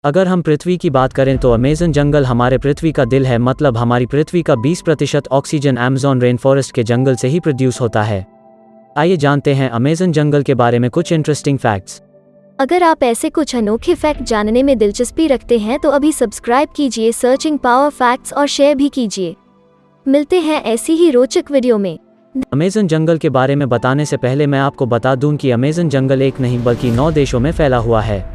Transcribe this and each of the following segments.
अगर हम पृथ्वी की बात करें तो अमेज़न जंगल हमारे पृथ्वी का दिल है, मतलब हमारी पृथ्वी का 20% ऑक्सीजन अमेज़न रेन फॉरेस्ट के जंगल से ही प्रोड्यूस होता है। आइए जानते हैं अमेज़न जंगल के बारे में कुछ इंटरेस्टिंग फैक्ट्स। अगर आप ऐसे कुछ अनोखे फैक्ट जानने में दिलचस्पी रखते हैं तो अभी सब्सक्राइब कीजिए सर्चिंग पावर फैक्ट्स और शेयर भी कीजिए। मिलते हैं ऐसी ही रोचक वीडियो में। अमेज़न जंगल के बारे में बताने से पहले मैं आपको बता दूं कि अमेज़न जंगल एक नहीं बल्कि 9 देशों में फैला हुआ है।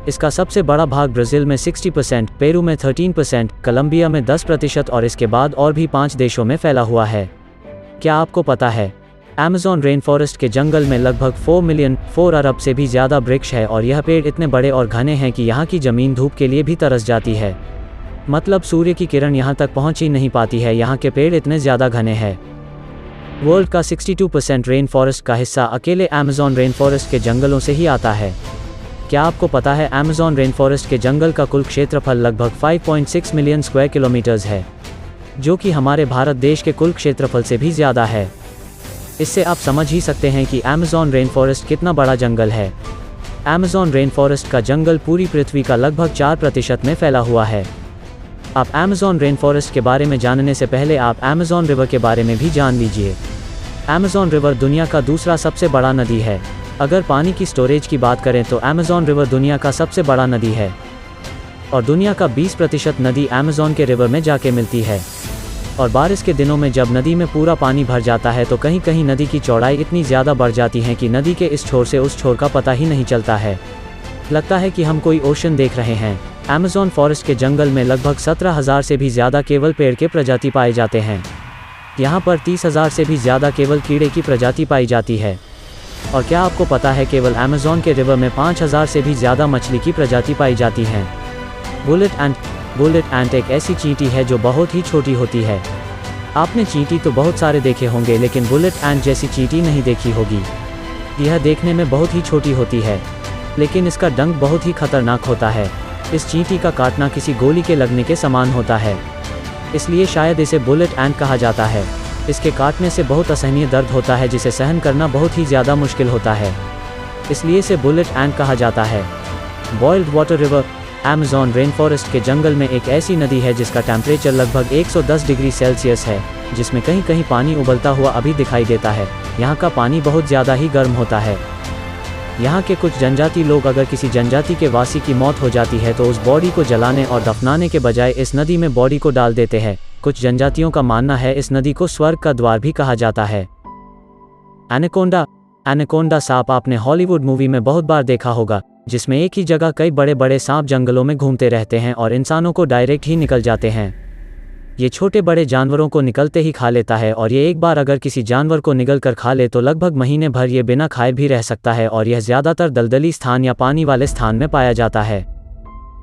इसका सबसे बड़ा भाग ब्राज़ील में 60%, पेरू में 13%, कोलंबिया में 10% और इसके बाद और भी 5 देशों में फैला हुआ है। क्या आपको पता है अमेज़न रेन फॉरेस्ट के जंगल में लगभग 4 अरब से भी ज़्यादा वृक्ष है और यह पेड़ इतने बड़े और घने हैं कि यहाँ की ज़मीन धूप के लिए भी तरस जाती है। मतलब सूर्य की किरण यहाँ तक पहुँच ही नहीं पाती है, यहाँ के पेड़ इतने ज़्यादा घने हैं। वर्ल्ड का 62% रेन फॉरेस्ट का हिस्सा अकेले अमेज़न रेन फॉरेस्ट के जंगलों से ही आता है। क्या आपको पता है अमेज़न रेन फॉरेस्ट के जंगल का कुल क्षेत्रफल लगभग 5.6 मिलियन स्क्वायर किलोमीटर्स है, जो कि हमारे भारत देश के कुल क्षेत्रफल से भी ज़्यादा है। इससे आप समझ ही सकते हैं कि अमेज़न रेन फॉरेस्ट कितना बड़ा जंगल है। अमेज़न रेन फॉरेस्ट का जंगल पूरी पृथ्वी का लगभग 4% में फैला हुआ है। आप अमेज़न रेन फॉरेस्ट के बारे में जानने से पहले आप अमेज़न रिवर के बारे में भी जान लीजिए। अमेज़न रिवर दुनिया का दूसरा सबसे बड़ा नदी है। अगर पानी की स्टोरेज की बात करें तो अमेज़न रिवर दुनिया का सबसे बड़ा नदी है और दुनिया का 20% नदी अमेज़न के रिवर में जाके मिलती है। और बारिश के दिनों में जब नदी में पूरा पानी भर जाता है तो कहीं कहीं नदी की चौड़ाई इतनी ज़्यादा बढ़ जाती है कि नदी के इस छोर से उस छोर का पता ही नहीं चलता है। लगता है कि हम कोई ओशन देख रहे हैं। अमेज़न फॉरेस्ट के जंगल में लगभग 17,000 से भी ज़्यादा केवल पेड़ के प्रजाति पाए जाते हैं। यहाँ पर 30,000 से भी ज़्यादा केवल कीड़े की प्रजाति पाई जाती है। और क्या आपको पता है केवल अमेज़न के रिवर में 5,000 से भी ज़्यादा मछली की प्रजाति पाई जाती हैं। बुलेट एंट एक ऐसी चींटी है जो बहुत ही छोटी होती है। आपने चींटी तो बहुत सारे देखे होंगे, लेकिन बुलेट एंट जैसी चींटी नहीं देखी होगी। यह देखने में बहुत ही छोटी होती है, लेकिन इसका डंक बहुत ही खतरनाक होता है। इस चींटी का काटना किसी गोली के लगने के समान होता है, इसलिए शायद इसे बुलेट एंट कहा जाता है। इसके काटने से बहुत असहनीय दर्द होता है जिसे सहन करना बहुत ही ज़्यादा मुश्किल होता है, इसलिए इसे बुलेट एंट कहा जाता है। Boiled water river Amazon rain forest के जंगल में एक ऐसी नदी है जिसका टेम्परेचर लगभग 110 डिग्री सेल्सियस है, जिसमें कहीं कहीं पानी उबलता हुआ अभी दिखाई देता है। यहाँ का पानी बहुत ज़्यादा ही गर्म होता है। यहाँ के कुछ जनजाति लोग अगर किसी जनजाति के वासी की मौत हो जाती है तो उस बॉडी को जलाने और दफनाने के बजाय इस नदी में बॉडी को डाल देते हैं। कुछ जनजातियों का मानना है इस नदी को स्वर्ग का द्वार भी कहा जाता है। एनाकोंडा सांप आपने हॉलीवुड मूवी में बहुत बार देखा होगा, जिसमें एक ही जगह कई बड़े बड़े सांप जंगलों में घूमते रहते हैं और इंसानों को डायरेक्ट ही निकल जाते हैं। ये छोटे बड़े जानवरों को निकलते ही खा लेता है और ये एक बार अगर किसी जानवर को निगल कर खा ले तो लगभग महीने भर ये बिना खाए भी रह सकता है और यह ज़्यादातर दलदली स्थान या पानी वाले स्थान में पाया जाता है।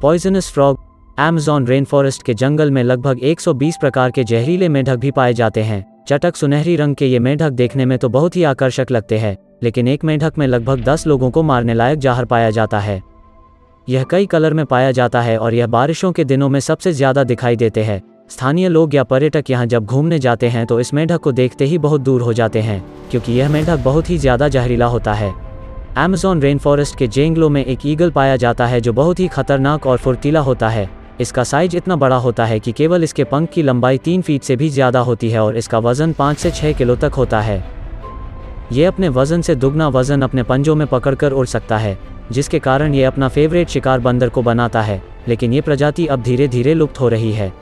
Poisonous frog Amazon rain forest के जंगल में लगभग 120 प्रकार के जहरीले मेंढक भी पाए जाते हैं। चटक सुनहरी रंग के ये मेंढक देखने में तो बहुत ही आकर्षक लगते हैं, लेकिन एक मेंढक में लगभग 10 लोगों को मारने लायक जहर पाया जाता है। यह कई कलर में पाया जाता है और यह बारिशों के दिनों में सबसे ज़्यादा दिखाई देते हैं। स्थानीय लोग या पर्यटक यहाँ जब घूमने जाते हैं तो इस मेंढक को देखते ही बहुत दूर हो जाते हैं, क्योंकि यह मेंढक बहुत ही ज़्यादा जहरीला होता है। अमेज़न रेन फॉरेस्ट के जंगलों में एक ईगल पाया जाता है जो बहुत ही खतरनाक और फुर्तीला होता है। इसका साइज इतना बड़ा होता है कि केवल इसके पंख की लंबाई 3 फीट से भी ज़्यादा होती है और इसका वज़न 5 से 6 किलो तक होता है। ये अपने वज़न से दुगना वज़न अपने पंजों में पकड़कर उड़ सकता है, जिसके कारण ये अपना फेवरेट शिकार बंदर को बनाता है। लेकिन ये प्रजाति अब धीरे धीरे लुप्त हो रही है।